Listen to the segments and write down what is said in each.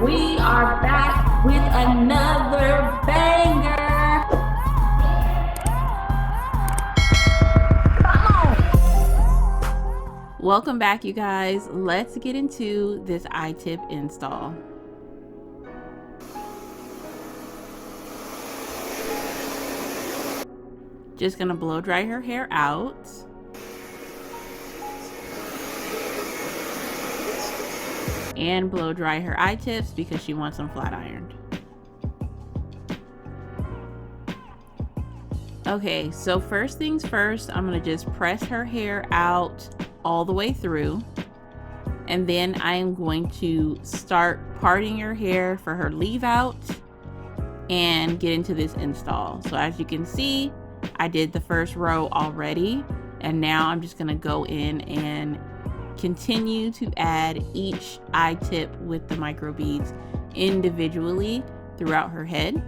We are back with another banger. Welcome back, you guys. Let's get into this itip install. Just gonna blow dry her hair out. And blow dry her itips because she wants them flat ironed. Okay, so first things first, I'm gonna just press her hair out all the way through. And then I am going to start parting her hair for her leave out and get into this install. So as you can see, I did the first row already, and now I'm just gonna go in and continue to add each I-tip with the micro beads individually throughout her head.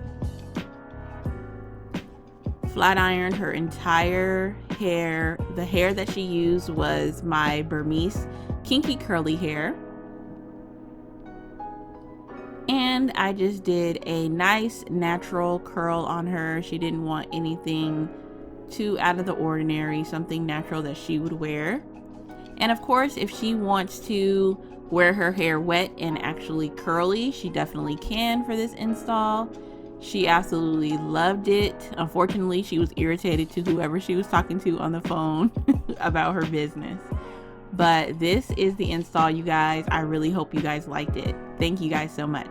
Flat ironed her entire hair. The hair that she used was my Burmese kinky curly hair. And I just did a nice natural curl on her. She didn't want anything too out of the ordinary, something natural that she would wear. And of course, if she wants to wear her hair wet and actually curly, she definitely can for this install. She absolutely loved it. Unfortunately, she was irritated to whoever she was talking to on the phone about her business. But this is the install, you guys. I really hope you guys liked it. Thank you guys so much.